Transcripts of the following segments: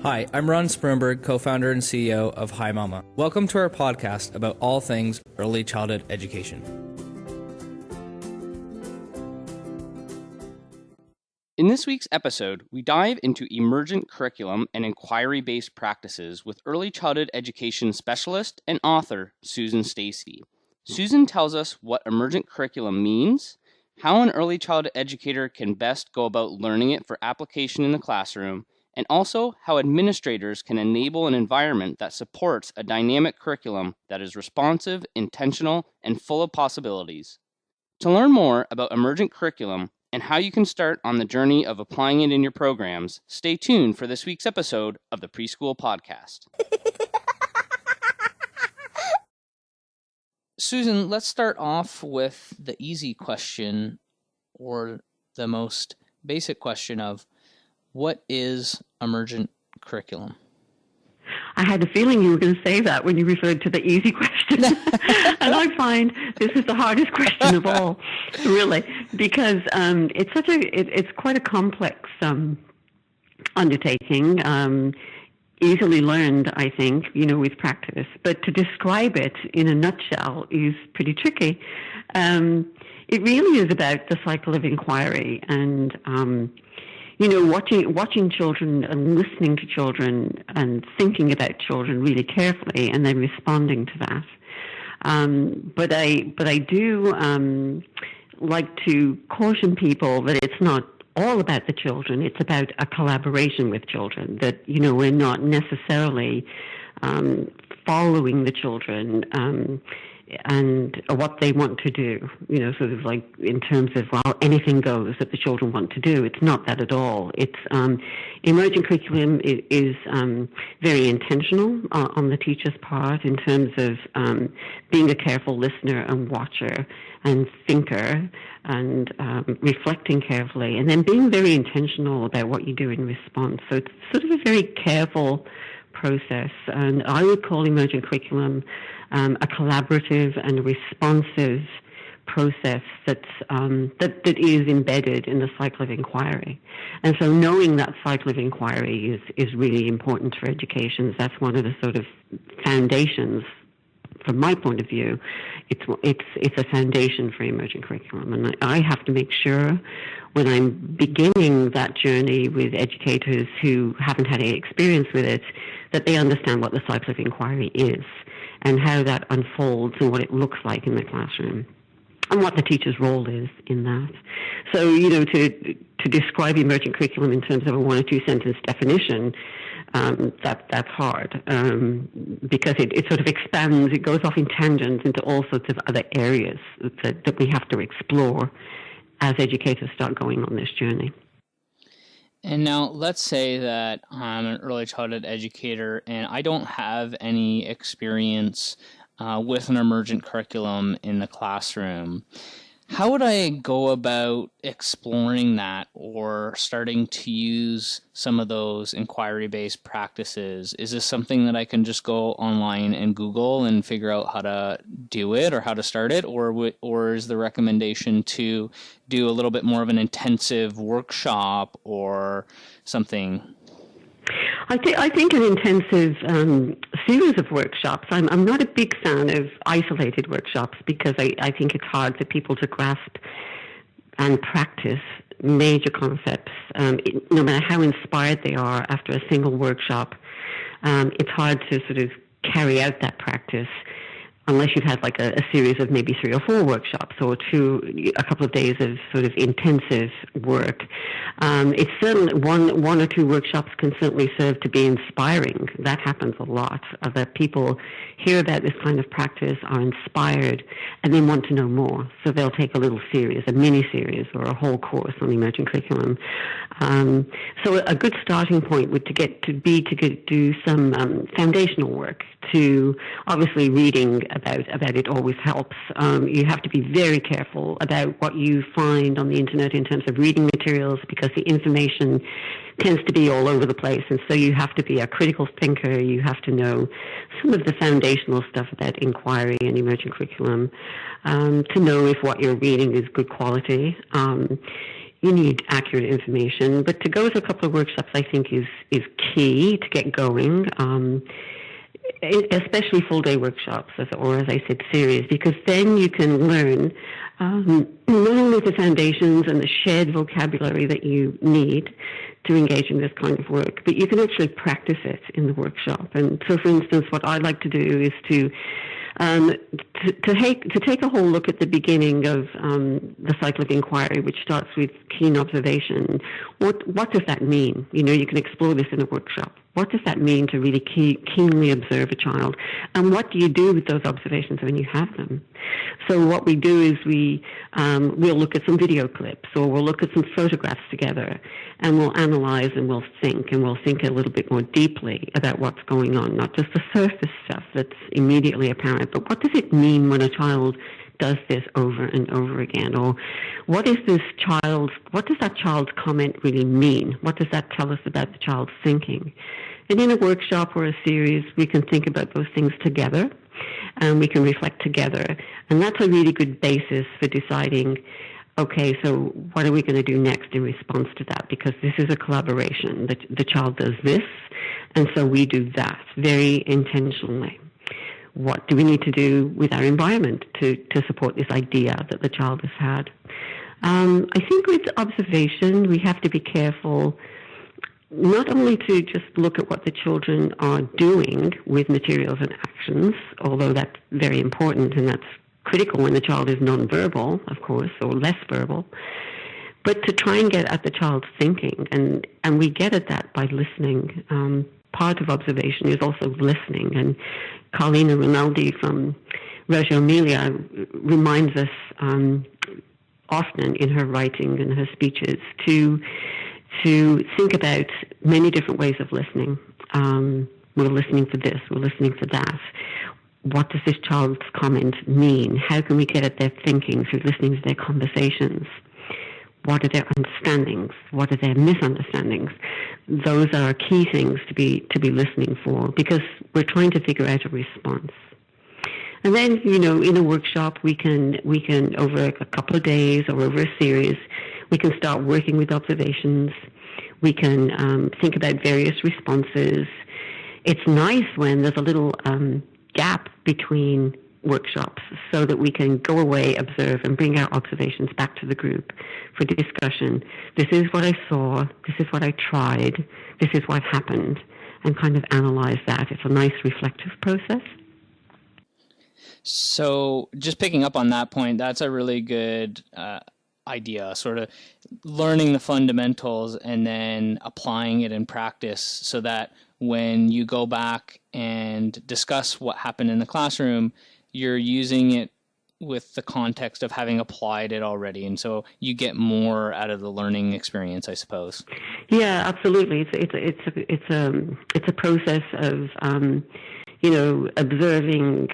Hi, I'm Ron Spurnberg, co-founder and CEO of Hi Mama. Welcome to our podcast about all things early childhood education. In this week's episode, we dive into emergent curriculum and inquiry-based practices with early childhood education specialist and author Susan Stacey. Susan tells us what emergent curriculum means, how an early childhood educator can best go about learning it for application in the classroom, and also how administrators can enable an environment that supports a dynamic curriculum that is responsive, intentional, and full of possibilities. To learn more about emergent curriculum and how you can start on the journey of applying it in your programs, stay tuned for this week's episode of the Preschool Podcast. Susan, let's start off with the easy question, or the most basic question of what is emergent curriculum? I had a feeling you were going to say that when you referred to the easy question. And I find this is the hardest question of all, really, because it's quite a complex undertaking, easily learned, I think, with practice. But to describe it in a nutshell is pretty tricky. It really is about the cycle of inquiry and watching children and listening to children and thinking about children really carefully and then responding to that. But I do like to caution people that it's not all about the children. It's about a collaboration with children, that, we're not necessarily following the children and what they want to do, sort of like in terms of, anything goes that the children want to do. It's not that at all. It's emergent curriculum is very intentional on the teacher's part in terms of being a careful listener and watcher and thinker and reflecting carefully, and then being very intentional about what you do in response. So it's sort of a very careful process, and I would call emergent curriculum a collaborative and responsive process that is embedded in the cycle of inquiry. And so knowing that cycle of inquiry is really important for education. That's one of the sort of foundations. From my point of view, it's a foundation for emergent curriculum, and I have to make sure when I'm beginning that journey with educators who haven't had any experience with it, that they understand what the cycle of inquiry is and how that unfolds and what it looks like in the classroom and what the teacher's role is in that. So, to describe emergent curriculum in terms of a 1 or 2 sentence definition, that's hard because it sort of expands, it goes off in tangents into all sorts of other areas that we have to explore as educators start going on this journey. And now let's say that I'm an early childhood educator and I don't have any experience with an emergent curriculum in the classroom. How would I go about exploring that or starting to use some of those inquiry-based practices? Is this something that I can just go online and Google and figure out how to do it or how to start it? Or is the recommendation to do a little bit more of an intensive workshop or something? I think an intensive series of workshops. I'm not a big fan of isolated workshops because I think it's hard for people to grasp and practice major concepts. No matter how inspired they are after a single workshop, it's hard to sort of carry out that practice unless you've had like a series of maybe 3 or 4 workshops or a couple of days of sort of intensive work. It's certainly one or 2 workshops can certainly serve to be inspiring. That happens a lot. That people hear about this kind of practice, are inspired, and then want to know more. So they'll take a little series, a mini series, or a whole course on emergent curriculum. So a good starting point would to do some foundational work. To obviously reading about it always helps. You have to be very careful about what you find on the internet in terms of reading materials because the information tends to be all over the place, and so you have to be a critical thinker. You have to know some of the foundational stuff about inquiry and emergent curriculum to know if what you're reading is good quality. you need accurate information. But to go to a couple of workshops, I think, is key to get going. Especially full-day workshops, or as I said, series, because then you can learn not only the foundations and the shared vocabulary that you need to engage in this kind of work, but you can actually practice it in the workshop. And so, for instance, what I like to do is to take a whole look at the beginning of the cycle of inquiry, which starts with keen observation. What does that mean? You can explore this in a workshop. What does that mean to really keenly observe a child? And what do you do with those observations when you have them? So what we do is we'll look at some video clips, or we'll look at some photographs together, and we'll analyze and we'll think a little bit more deeply about what's going on, not just the surface stuff that's immediately apparent, but what does it mean when a child does this over and over again? Or what does that child's comment really mean? What does that tell us about the child's thinking? And in a workshop or a series, we can think about those things together, and we can reflect together. And that's a really good basis for deciding, okay, so what are we going to do next in response to that? Because this is a collaboration. The child does this, and so we do that very intentionally. What do we need to do with our environment to support this idea that the child has had? I think with observation, we have to be careful not only to just look at what the children are doing with materials and actions, although that's very important and that's critical when the child is nonverbal, of course, or less verbal, but to try and get at the child's thinking. And we get at that by listening. Part of observation is also listening. And Carlina Rinaldi from Reggio Emilia reminds us often in her writing and her speeches to think about many different ways of listening. We're listening for this, we're listening for that. What does this child's comment mean? How can we get at their thinking through listening to their conversations? What are their understandings? What are their misunderstandings? Those are key things to be listening for, because we're trying to figure out a response. And then, in a workshop, we can over a couple of days or over a series, we can start working with observations. We can think about various responses. It's nice when there's a little gap between workshops so that we can go away, observe, and bring our observations back to the group for discussion. This is what I saw. This is what I tried. This is what happened, and kind of analyze that. It's a nice reflective process. So just picking up on that point, that's a really good idea, sort of learning the fundamentals and then applying it in practice so that when you go back and discuss what happened in the classroom, you're using it with the context of having applied it already, and so you get more out of the learning experience, I suppose. Yeah, absolutely. It's a process of observing,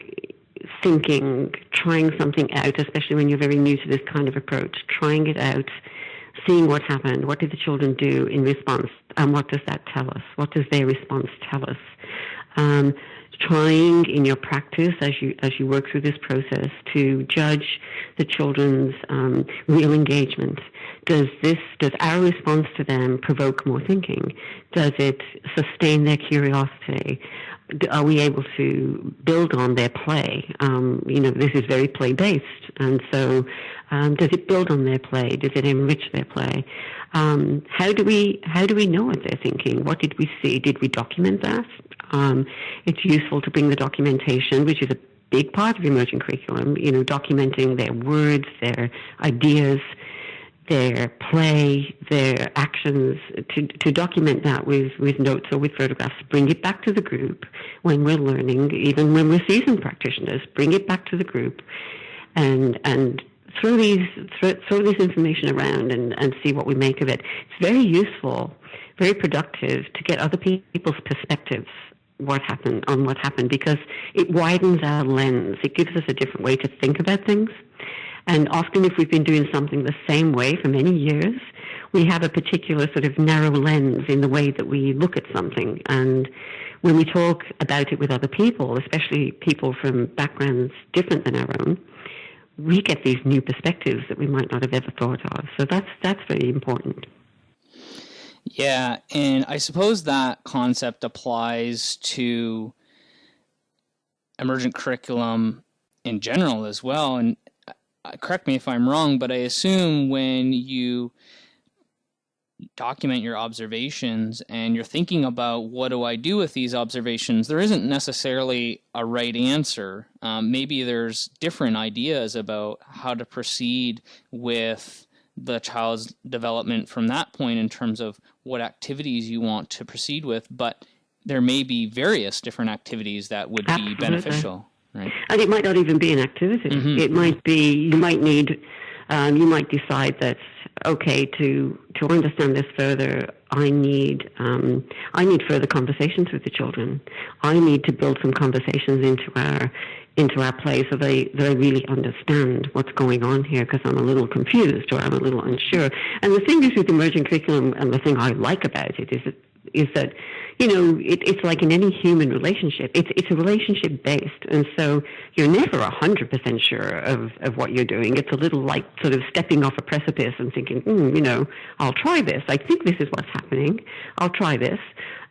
thinking, trying something out, especially when you're very new to this kind of approach, trying it out, seeing what happened, what did the children do in response, and what does that tell us? What does their response tell us? Trying in your practice as you work through this process to judge the children's real engagement. Does our response to them provoke more thinking? Does it sustain their curiosity? Are we able to build on their play? This is very play-based, and so does it build on their play? Does it enrich their play? How do we know what they're thinking? What did we see? Did we document that? It's useful to bring the documentation, which is a big part of Emergent Curriculum, documenting their words, their ideas, their play, their actions, to document that with notes or with photographs. Bring it back to the group when we're learning, even when we're seasoned practitioners. Bring it back to the group and throw this information around and see what we make of it. It's very useful, very productive to get other people's perspectives what happened, because it widens our lens. It gives us a different way to think about things. And often if we've been doing something the same way for many years, we have a particular sort of narrow lens in the way that we look at something. And when we talk about it with other people, especially people from backgrounds different than our own, we get these new perspectives that we might not have ever thought of. So that's very important. Yeah, and I suppose that concept applies to emergent curriculum in general as well. And correct me if I'm wrong, but I assume when you document your observations and you're thinking about what do I do with these observations, there isn't necessarily a right answer. Maybe there's different ideas about how to proceed with the child's development from that point in terms of what activities you want to proceed with, but there may be various different activities that would be beneficial. Right? And it might not even be an activity. Mm-hmm. It might be, you might decide that, okay, to understand this further, I need further conversations with the children. I need to build some conversations into our play so they really understand what's going on here, because I'm a little confused or I'm a little unsure. And the thing is with emergent curriculum, and the thing I like about it is that it's like in any human relationship, it's a relationship based, and so you're never 100% sure of what you're doing. It's a little like sort of stepping off a precipice and thinking, I'll try this. I think this is what's happening. I'll try this.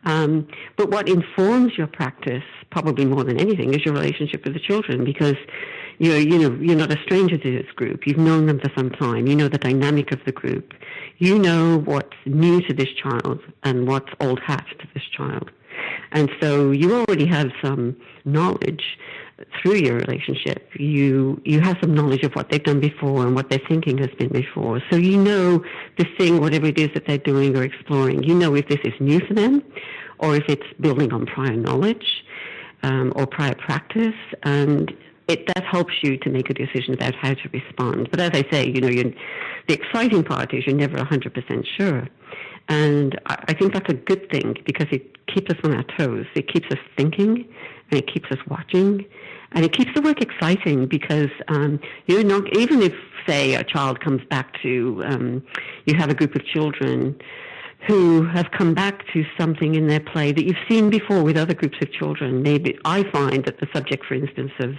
But what informs your practice, probably more than anything, is your relationship with the children, because you're not a stranger to this group. You've known them for some time. You know the dynamic of the group. You know what's new to this child and what's old hat to this child. And so you already have some knowledge through your relationship. You have some knowledge of what they've done before and what their thinking has been before. So you know the thing, whatever it is that they're doing or exploring. You know if this is new for them or if it's building on prior knowledge or prior practice, and that helps you to make a decision about how to respond. But as I say, the exciting part is you're never 100% sure. And I think that's a good thing, because it keeps us on our toes. It keeps us thinking, and it keeps us watching, and it keeps the work exciting, because you're not, even if, say, a child comes back to, you have a group of children who have come back to something in their play that you've seen before with other groups of children. Maybe I find that the subject, for instance, of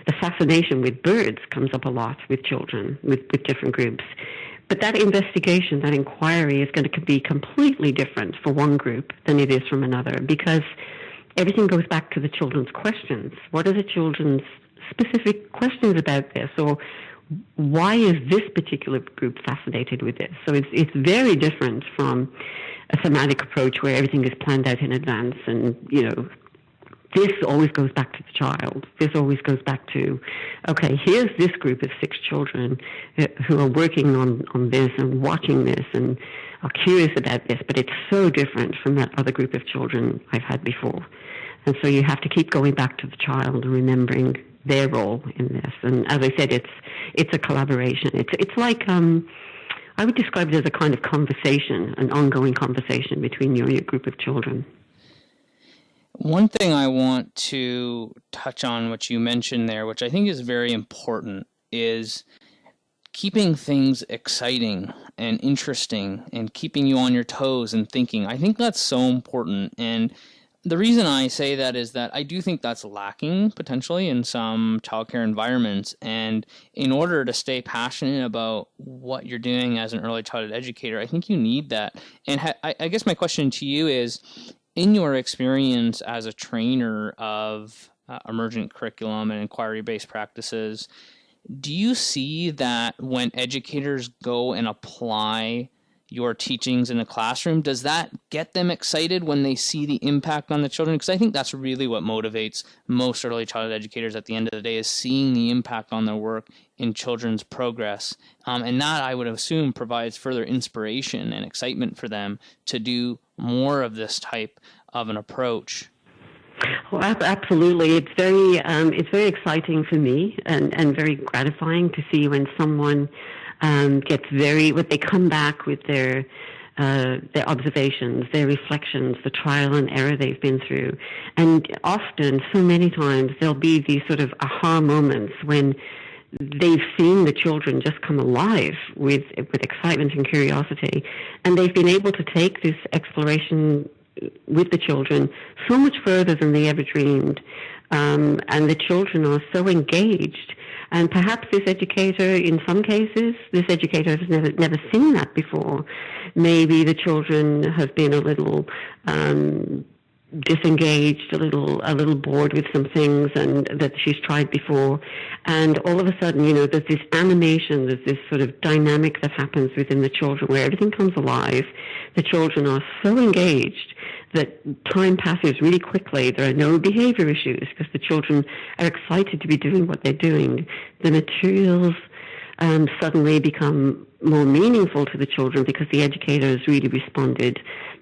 the fascination with birds comes up a lot with children, with different groups. But that investigation, that inquiry, is going to be completely different for one group than it is from another, because everything goes back to the children's questions. What are the children's specific questions about this? Or why is this particular group fascinated with this? So it's very different from a thematic approach where everything is planned out in advance, and this always goes back to the child. This always goes back to, okay, here's this group of 6 children who are working on this and watching this and are curious about this, but it's so different from that other group of children I've had before. And so you have to keep going back to the child and remembering their role in this. And as I said, it's a collaboration. It's like, I would describe it as a kind of conversation, an ongoing conversation between you and your group of children. One thing I want to touch on, which you mentioned there, which I think is very important, is keeping things exciting and interesting and keeping you on your toes and thinking. I think that's so important. And the reason I say that is that I do think that's lacking potentially in some childcare environments. And in order to stay passionate about what you're doing as an early childhood educator, I think you need that. And I guess my question to you is, in your experience as a trainer of emergent curriculum and inquiry-based practices, do you see that when educators go and apply your teachings in the classroom, does that get them excited when they see the impact on the children? Because I think that's really what motivates most early childhood educators at the end of the day, is seeing the impact on their work in children's progress. And that, I would assume, provides further inspiration and excitement for them to do more of this type of an approach. Well, absolutely. It's very exciting for me and very gratifying to see when someone gets when they come back with their observations, their reflections, the trial and error they've been through. And often, so many times, there'll be these sort of aha moments when they've seen the children just come alive with excitement and curiosity, and they've been able to take this exploration with the children so much further than they ever dreamed. And the children are so engaged And perhaps this educator, in some cases, this educator has never seen that before. Maybe the children have been a little disengaged, a little bored with some things and that she's tried before, and all of a sudden, there's this animation, there's this sort of dynamic that happens within the children where everything comes alive. The children are so engaged that time passes really quickly. There are no behavior issues because the children are excited to be doing what they're doing. The materials suddenly become more meaningful to the children because the educator has really responded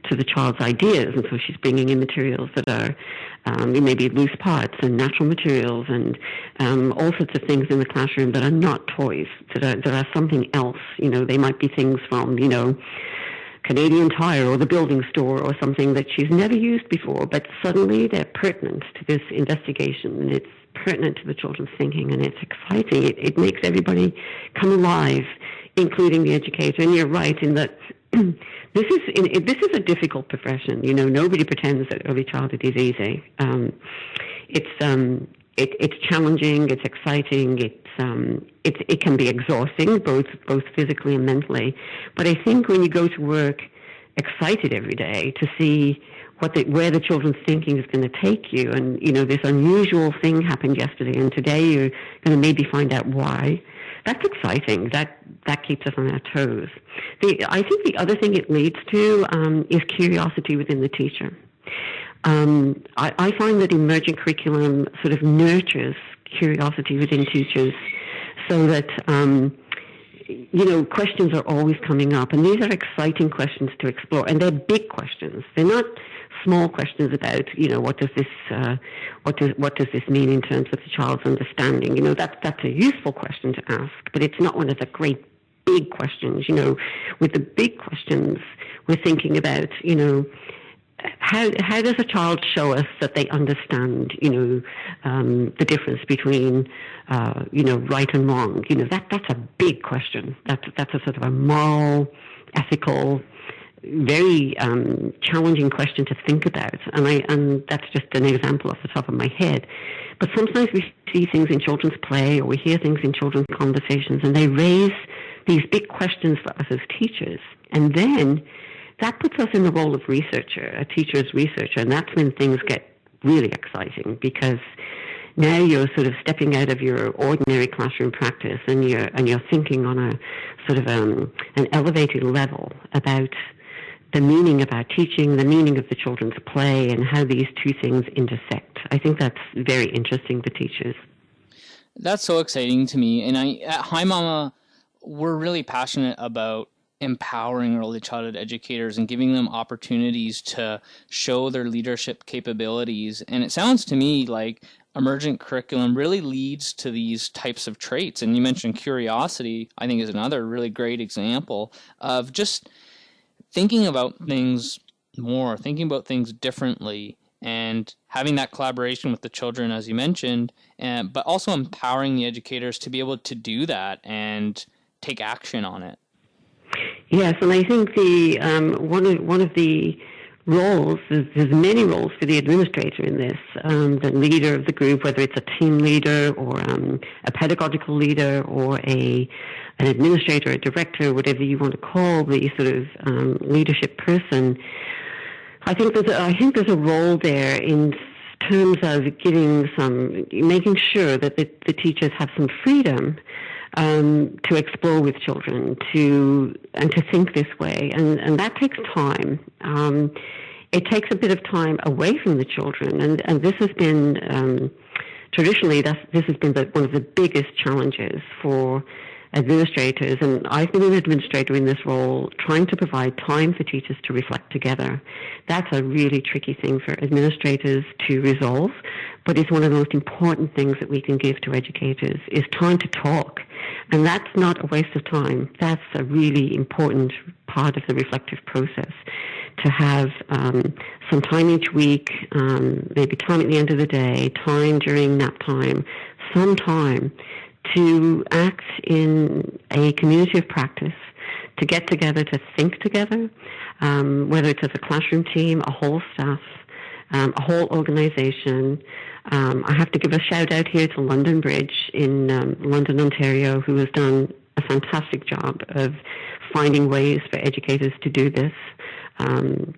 to the child's ideas, and so she's bringing in materials that are maybe loose parts and natural materials and all sorts of things in the classroom that are not toys, that are something else. They might be things from, Canadian Tire or the building store or something that she's never used before, but suddenly they're pertinent to this investigation, and it's pertinent to the children's thinking, and it's exciting. It makes everybody come alive, including the educator. And you're right in that this is a difficult profession. Nobody pretends that early childhood is easy. It's challenging. It's exciting. It can be exhausting, both physically and mentally. But I think when you go to work excited every day to see where the children's thinking is going to take you, and this unusual thing happened yesterday, and today you're going to maybe find out why. That's exciting. That keeps us on our toes. I think the other thing it leads to is curiosity within the teacher. I find that emergent curriculum sort of nurtures curiosity within teachers, so that questions are always coming up, and these are exciting questions to explore, and they're big questions. They're not small questions about what does this mean in terms of the child's understanding. That's a useful question to ask, but it's not one of the great big questions. With the big questions, we're thinking about how does a child show us that they understand the difference between right and wrong. That's a big question. That's a sort of a moral, ethical, very challenging question to think about, and that's just an example off the top of my head. But sometimes we see things in children's play, or we hear things in children's conversations, and they raise these big questions for us as teachers, and then that puts us in the role of researcher, a teacher's researcher, and that's when things get really exciting, because now you're sort of stepping out of your ordinary classroom practice, and you're thinking on a sort of an elevated level about the meaning of our teaching, the meaning of the children's play, and how these two things intersect. I think that's very interesting to teachers. That's so exciting to me. And at Hi Mama, we're really passionate about empowering early childhood educators and giving them opportunities to show their leadership capabilities. And it sounds to me like emergent curriculum really leads to these types of traits. And you mentioned curiosity, I think, is another really great example of just thinking about things more, thinking about things differently, and having that collaboration with the children, as you mentioned, but also empowering the educators to be able to do that and take action on it. Yes, and I think the one of the roles, there's many roles for the administrator in this, the leader of the group, whether it's a team leader or a pedagogical leader or an administrator, a director, whatever you want to call the sort of leadership person. I think there's a role there in terms of making sure that the teachers have some freedom to explore with children, and to think this way, and that takes time. It takes a bit of time away from the children, and this has been traditionally this has been one of the biggest challenges for administrators, and I've been an administrator in this role, trying to provide time for teachers to reflect together. That's a really tricky thing for administrators to resolve, but it's one of the most important things that we can give to educators, is time to talk. And that's not a waste of time. That's a really important part of the reflective process, to have some time each week, maybe time at the end of the day, time during nap time, some time to act in a community of practice, to get together, to think together, whether it's as a classroom team, a whole staff, a whole organization, I have to give a shout out here to London Bridge in London, Ontario, who has done a fantastic job of finding ways for educators to do this. Of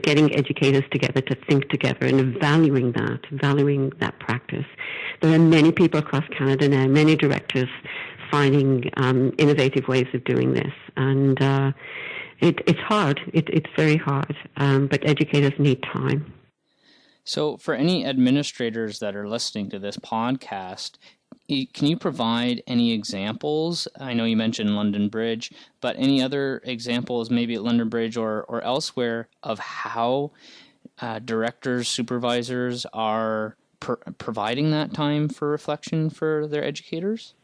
getting educators together to think together and valuing that practice. There are many people across Canada now, many directors finding innovative ways of doing this, and it's hard. It's very hard, but educators need time. So for any administrators that are listening to this podcast, can you provide any examples? I know you mentioned London Bridge, but any other examples maybe at London Bridge or elsewhere of how directors, supervisors are providing that time for reflection for their educators?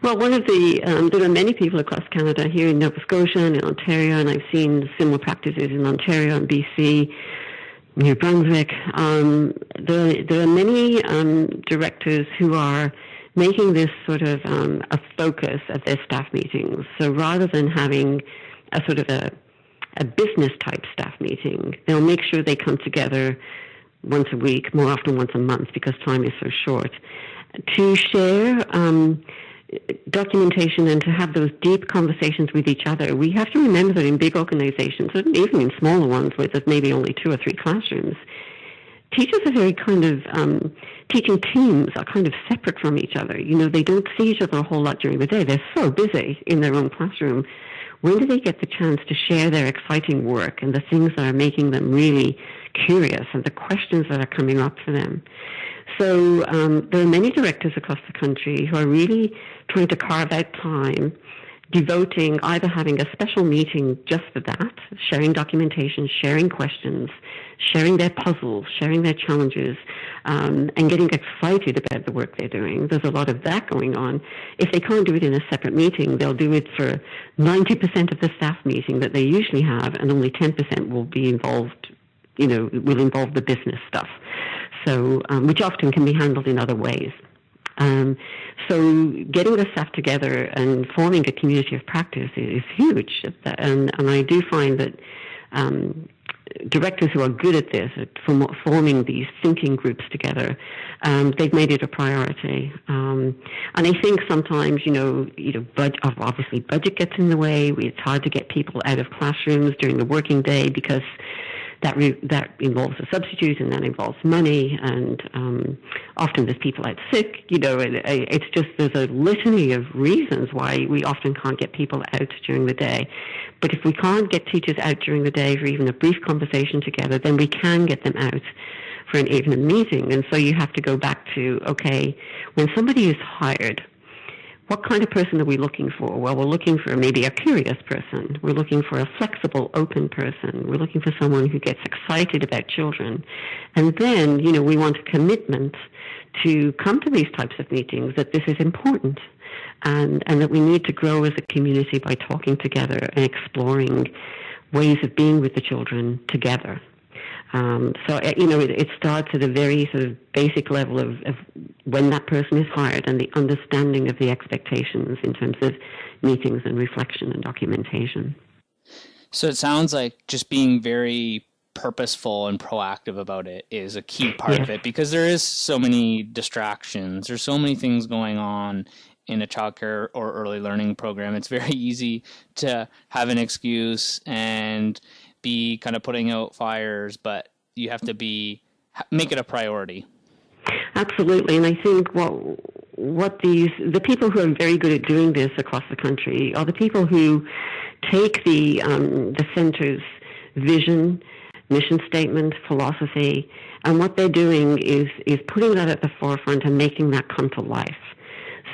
Well, there are many people across Canada, here in Nova Scotia and in Ontario, and I've seen similar practices in Ontario and BC, New Brunswick. There are many directors who are making this sort of a focus at their staff meetings. So rather than having a sort of a business type staff meeting, they'll make sure they come together once a week, more often once a month because time is so short, to share documentation and to have those deep conversations with each other. We have to remember that in big organizations, and even in smaller ones where there's maybe only 2 or 3 classrooms, teachers are very kind of, teaching teams are kind of separate from each other. They don't see each other a whole lot during the day. They're so busy in their own classroom. When do they get the chance to share their exciting work and the things that are making them really curious and the questions that are coming up for them? So there are many directors across the country who are really trying to carve out time, devoting either having a special meeting just for that, sharing documentation, sharing questions, sharing their puzzles, sharing their challenges, and getting excited about the work they're doing. There's a lot of that going on. If they can't do it in a separate meeting, they'll do it for 90% of the staff meeting that they usually have, and only 10% will be involved, will involve the business stuff. So, which often can be handled in other ways. So getting the staff together and forming a community of practice is huge. And I do find that directors who are good at this, at forming these thinking groups together, they've made it a priority. And I think sometimes, obviously budget gets in the way. It's hard to get people out of classrooms during the working day because that involves a substitute and that involves money, and often there's people out sick, it's just, there's a litany of reasons why we often can't get people out during the day. But if we can't get teachers out during the day for even a brief conversation together, then we can get them out for an evening meeting. And so you have to go back to, okay, when somebody is hired, what kind of person are we looking for? Well, we're looking for maybe a curious person. We're looking for a flexible, open person. We're looking for someone who gets excited about children. And then, we want a commitment to come to these types of meetings, that this is important, and that we need to grow as a community by talking together and exploring ways of being with the children together. It starts at a very sort of basic level of when that person is hired and the understanding of the expectations in terms of meetings and reflection and documentation. So it sounds like just being very purposeful and proactive about it is a key part of it, because there is so many distractions. There's so many things going on in a childcare or early learning program. It's very easy to have an excuse and be kind of putting out fires, but you have to make it a priority. Absolutely, and I think what the people who are very good at doing this across the country are the people who take the center's vision, mission statement, philosophy, and what they're doing is putting that at the forefront and making that come to life.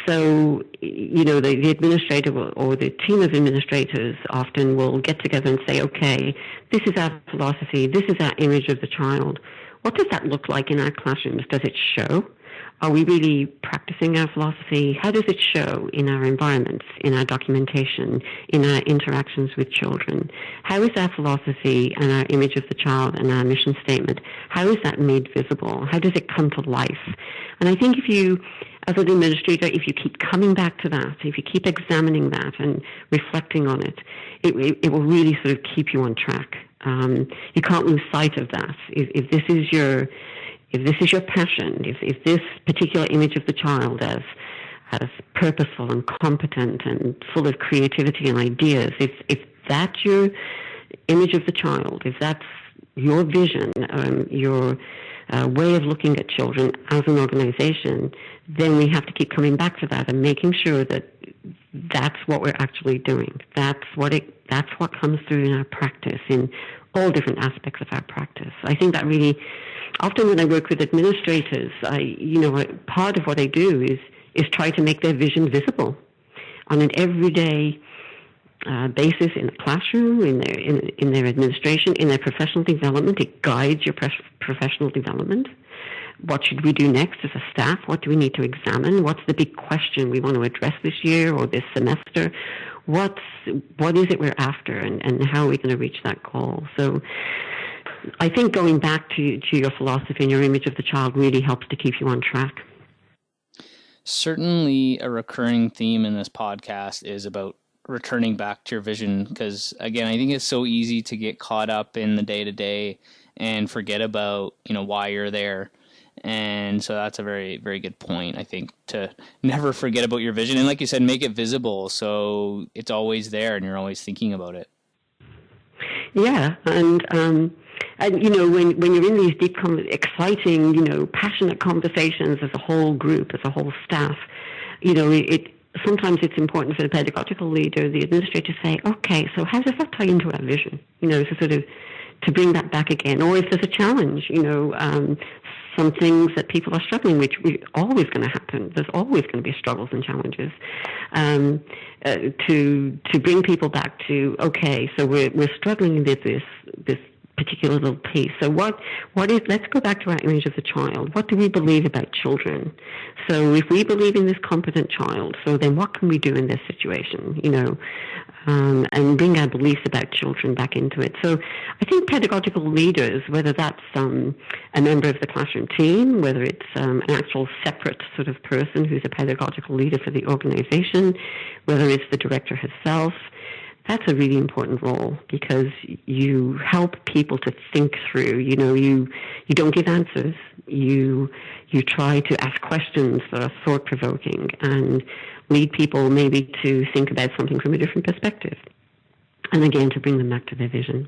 So, the administrator or the team of administrators often will get together and say, okay, this is our philosophy, this is our image of the child. What does that look like in our classrooms? Does it show? Are we really practicing our philosophy? How does it show in our environments, in our documentation, in our interactions with children? How is our philosophy and our image of the child and our mission statement, how is that made visible? How does it come to life? And I think if you, as an administrator, if you keep coming back to that, if you keep examining that and reflecting on it, it will really sort of keep you on track. You can't lose sight of that. If this is if this is your passion, if this particular image of the child as purposeful and competent and full of creativity and ideas, if that's your image of the child, if that's your vision, your way of looking at children as an organization, then we have to keep coming back to that and making sure that that's what we're actually doing. That's what comes through in our practice, in all different aspects of our practice. I think that really, often when I work with administrators, part of what I do is try to make their vision visible on an everyday basis in the classroom, in their administration, in their professional development. It guides your professional development. What should we do next as a staff? What do we need to examine? What's the big question we want to address this year or this semester? What is it we're after, and how are we going to reach that goal? So I think going back to your philosophy and your image of the child really helps to keep you on track. Certainly a recurring theme in this podcast is about returning back to your vision, because again, I think it's so easy to get caught up in the day-to-day and forget about why you're there. And so that's a very, very good point, I think, to never forget about your vision, and like you said, make it visible so it's always there and you're always thinking about it. Yeah, and when you're in these deep, exciting, passionate conversations as a whole group, as a whole staff, sometimes it's important for the pedagogical leader, the administrator, to say, okay, so how does that tie into our vision? To bring that back again. Or if there's a challenge, some things that people are struggling with, always going to happen. There's always going to be struggles and challenges. To bring people back to, okay, so we're struggling with this particular little piece. So what is, let's go back to our image of the child. What do we believe about children? So if we believe in this competent child, so then what can we do in this situation, and bring our beliefs about children back into it. So I think pedagogical leaders, whether that's a member of the classroom team, whether it's an actual separate sort of person who's a pedagogical leader for the organization, whether it's the director herself, that's a really important role, because you help people to think through. You don't give answers. You try to ask questions that are thought-provoking and lead people maybe to think about something from a different perspective, and again, to bring them back to their vision.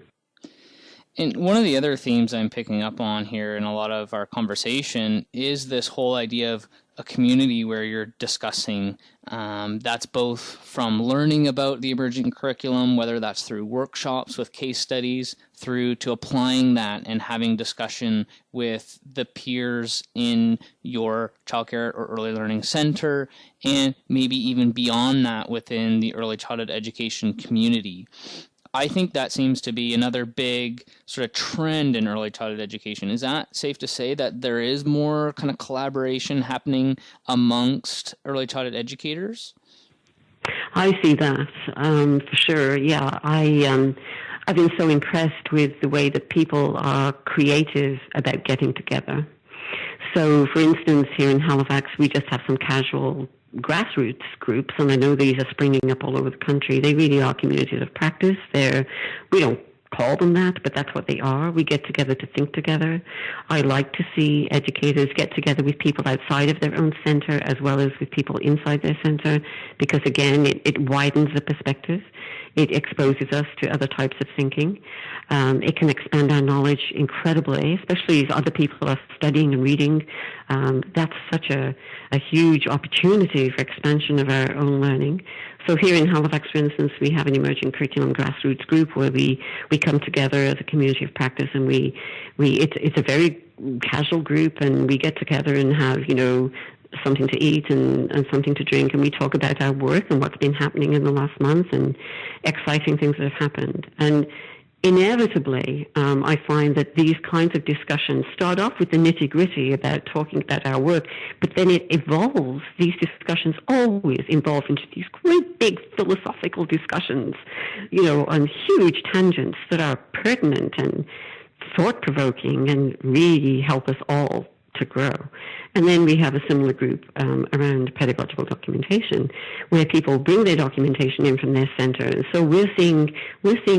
And one of the other themes I'm picking up on here in a lot of our conversation is this whole idea of a community where you're discussing. That's both from learning about the emergent curriculum, whether that's through workshops with case studies, through to applying that and having discussion with the peers in your childcare or early learning center, and maybe even beyond that within the early childhood education community. I think that seems to be another big sort of trend in early childhood education. Is that safe to say that there is more kind of collaboration happening amongst early childhood educators? I see that, for sure. Yeah, I've been so impressed with the way that people are creative about getting together. So, for instance, here in Halifax, we just have some casual grassroots groups, and I know these are springing up all over the country. They really are communities of practice. We don't call them that, but that's what they are. We get together to think together. I like to see educators get together with people outside of their own center as well as with people inside their center, because again, it widens the perspective. It exposes us to other types of thinking. It can expand our knowledge incredibly, especially as other people are studying and reading. That's such a huge opportunity for expansion of our own learning. So here in Halifax, for instance, we have an Emergent Curriculum grassroots group where we come together as a community of practice, and it's a very casual group, and we get together and have, something to eat and something to drink, and we talk about our work and what's been happening in the last month and exciting things that have happened. And inevitably, I find that these kinds of discussions start off with the nitty-gritty about talking about our work, but then it evolves. These discussions always evolve into these great big philosophical discussions, on huge tangents that are pertinent and thought-provoking and really help us all to grow. And then we have a similar group around pedagogical documentation, where people bring their documentation in from their center. And so we're seeing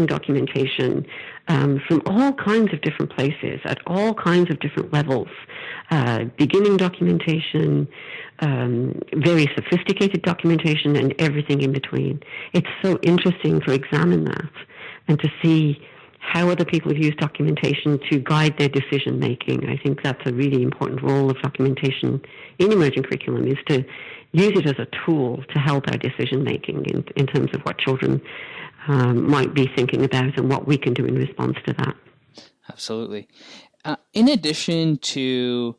documentation from all kinds of different places, at all kinds of different levels, beginning documentation, very sophisticated documentation, and everything in between. It's so interesting to examine that and to see how other people have used documentation to guide their decision making. I think that's a really important role of documentation in emergent curriculum, is to use it as a tool to help our decision making in terms of what children might be thinking about and what we can do in response to that. Absolutely. In addition to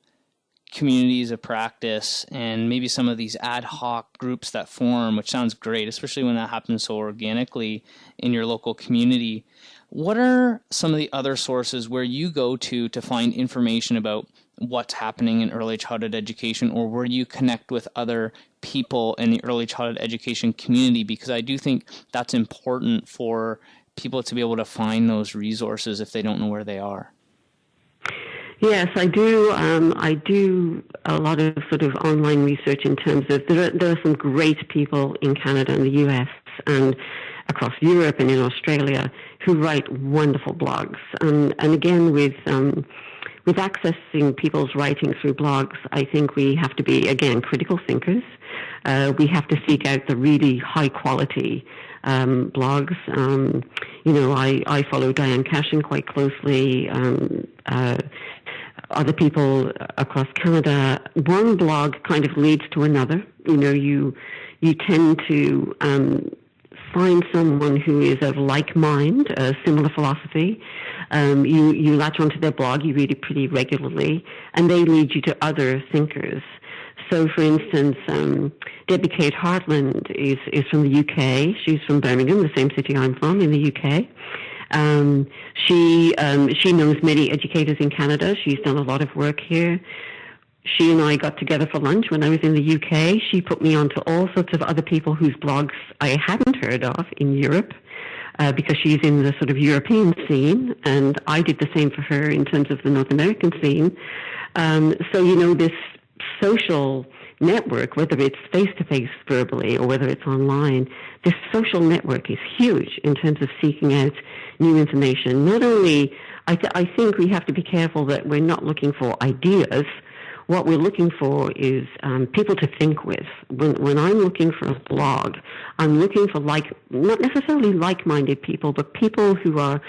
communities of practice and maybe some of these ad hoc groups that form, which sounds great, especially when that happens so organically in your local community, what are some of the other sources where you go to find information about what's happening in early childhood education, or where you connect with other people in the early childhood education community? Because I do think that's important for people to be able to find those resources if they don't know where they are. Yes, I do. I do a lot of sort of online research in terms of there are some great people in Canada and the US and across Europe and in Australia who write wonderful blogs. And again, with accessing people's writing through blogs, I think we have to be, again, critical thinkers. We have to seek out the really high quality blogs. I follow Diane Cashin quite closely. Other people across Canada. One blog kind of leads to another. You tend to find someone who is of like mind, a similar philosophy. You latch onto their blog, you read it pretty regularly, and they lead you to other thinkers. So, for instance, Debbie Kate Hartland is from the UK. She's from Birmingham, the same city I'm from, in the UK. She knows many educators in Canada. She's done a lot of work here. She and I got together for lunch when I was in the UK. She put me onto all sorts of other people whose blogs I hadn't heard of in Europe, because she's in the sort of European scene, and I did the same for her in terms of the North American scene. So, this social network, whether it's face-to-face verbally or whether it's online, this social network is huge in terms of seeking out new information. Not only, I think we have to be careful that we're not looking for ideas. What we're looking for is people to think with. When I'm looking for a blog, I'm looking for not necessarily like-minded people, but people who are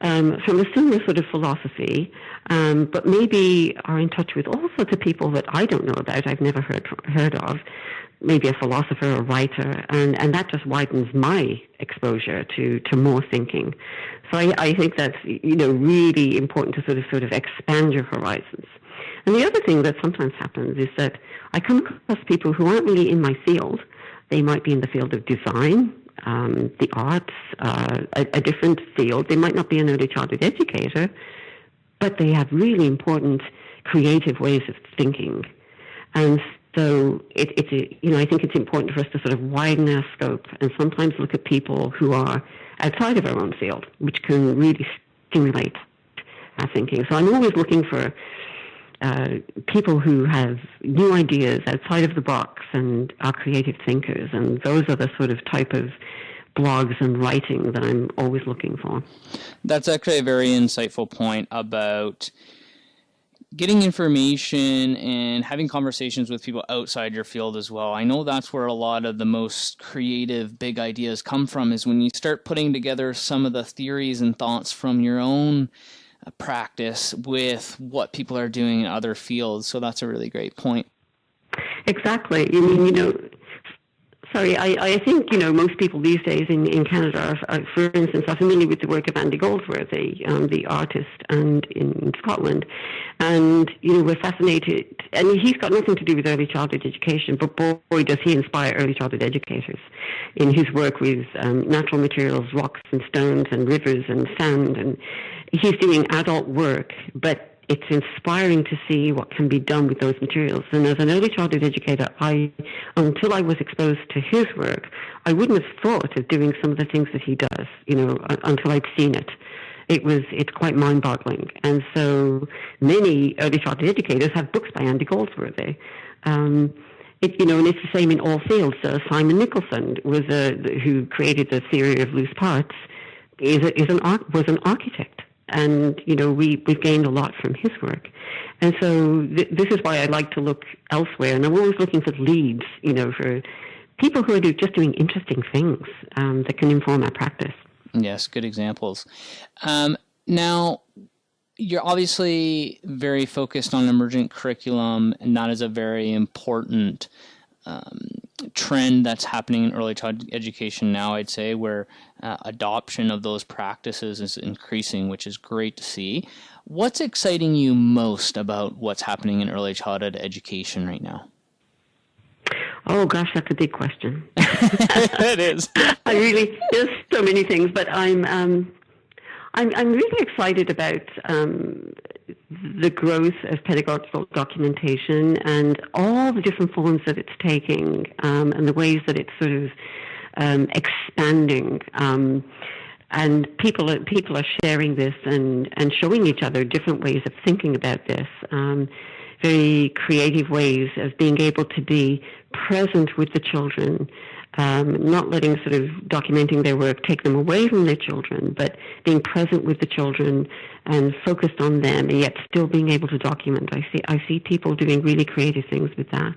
from a similar sort of philosophy, but maybe are in touch with all sorts of people that I don't know about, I've never heard of, maybe a philosopher or writer, and that just widens my exposure to more thinking. So I think that's really important to sort of expand your horizons. And the other thing that sometimes happens is that I come across people who aren't really in my field. They might be in the field of design, the arts, a different field. They might not be an early childhood educator, but they have really important creative ways of thinking. And so I think it's important for us to sort of widen our scope and sometimes look at people who are outside of our own field, which can really stimulate our thinking. So I'm always looking for people who have new ideas outside of the box and are creative thinkers, and those are the sort of type of blogs and writing that I'm always looking for. That's actually a very insightful point about getting information and having conversations with people outside your field as well. I know that's where a lot of the most creative big ideas come from, is when you start putting together some of the theories and thoughts from your own practice with what people are doing in other fields. So that's a really great point. Exactly. I think, most people these days in Canada, for instance, are familiar with the work of Andy Goldsworthy, the artist, and in Scotland. And, we're fascinated. And he's got nothing to do with early childhood education, but boy, does he inspire early childhood educators in his work with natural materials, rocks and stones and rivers and sand. And he's doing adult work, but it's inspiring to see what can be done with those materials. And as an early childhood educator, until I was exposed to his work, I wouldn't have thought of doing some of the things that he does, until I'd seen it. It's quite mind-boggling. And so many early childhood educators have books by Andy Goldsworthy. And it's the same in all fields. Simon Nicholson who created the theory of loose parts, was an architect. and we've gained a lot from his work. And so this is why I like to look elsewhere, and I'm always looking for leads, for people who are just doing interesting things that can inform our practice. Yes, good examples. Now, you're obviously very focused on emergent curriculum, and that is a very important trend that's happening in early childhood education now, I'd say, where adoption of those practices is increasing, which is great to see. What's exciting you most about what's happening in early childhood education right now? Oh gosh, that's a big question. It is. There's so many things, but I'm really excited about the growth of pedagogical documentation and all the different forms that it's taking, and the ways that it's sort of expanding. And people are sharing this and showing each other different ways of thinking about this. Very creative ways of being able to be present with the children, not letting sort of documenting their work take them away from their children, but being present with the children and focused on them, and yet still being able to document. I see people doing really creative things with that.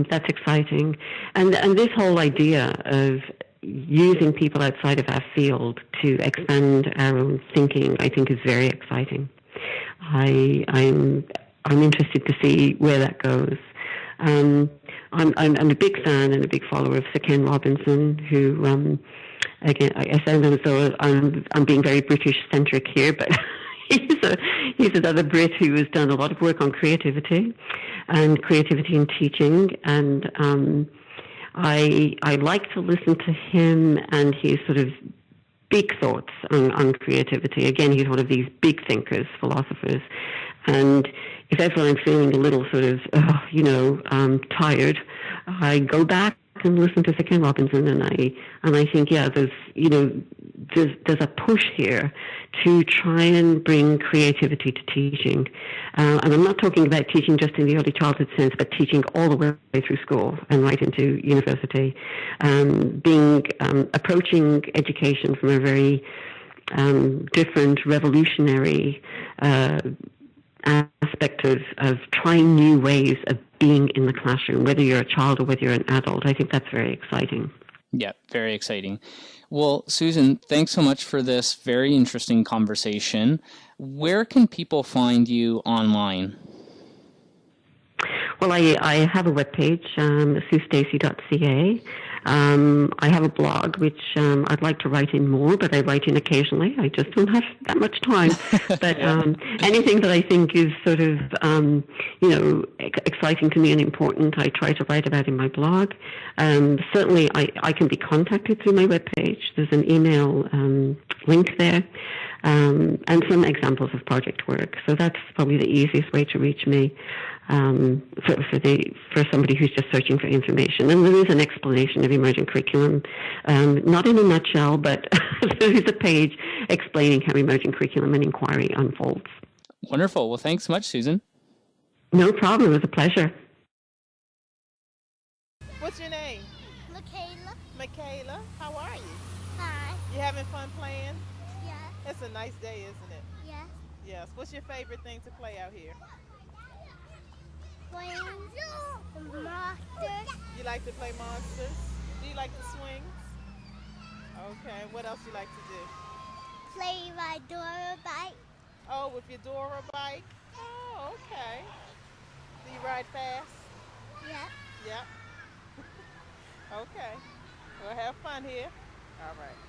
That's exciting, and this whole idea of using people outside of our field to expand our own thinking, I think, is very exciting. I'm interested to see where that goes. I'm a big fan and a big follower of Sir Ken Robinson, who, again, I sound as though I'm being very British-centric here, but he's another Brit who has done a lot of work on creativity in teaching, and I like to listen to him and his sort of big thoughts on creativity. Again, he's one of these big thinkers, philosophers, and if ever I'm feeling a little sort of, tired, I go back and listen to Sir Ken Robinson, and I think, yeah, there's a push here to try and bring creativity to teaching, and I'm not talking about teaching just in the early childhood sense, but teaching all the way through school and right into university, approaching education from a very different, revolutionary aspect of trying new ways of being in the classroom, whether you're a child or whether you're an adult. I think that's very exciting. Yeah, very exciting. Well, Susan, thanks so much for this very interesting conversation. Where can people find you online? Well, I have a webpage, suestacey.ca. I have a blog, which I'd like to write in more, but I write in occasionally. I just don't have that much time. But anything that I think is sort of, exciting to me and important, I try to write about in my blog. Certainly, I can be contacted through my webpage. There's an email link there, and some examples of project work. So that's probably the easiest way to reach me. For somebody who's just searching for information. And there is an explanation of emergent curriculum, not in a nutshell, but there is a page explaining how emergent curriculum and inquiry unfolds. Wonderful. Well, thanks so much, Susan. No problem. It was a pleasure. What's your name? Michaela. Michaela. How are you? Hi. You having fun playing? Yes. It's a nice day, isn't it? Yes. Yes. What's your favorite thing to play out here? Playing monsters. You like to play monsters? Do you like the swings? Okay. What else you like to do? Play my Dora bike. Oh, with your Dora bike? Oh, okay. Do you ride fast? Yep. Yep. Okay. Well, have fun here. All right.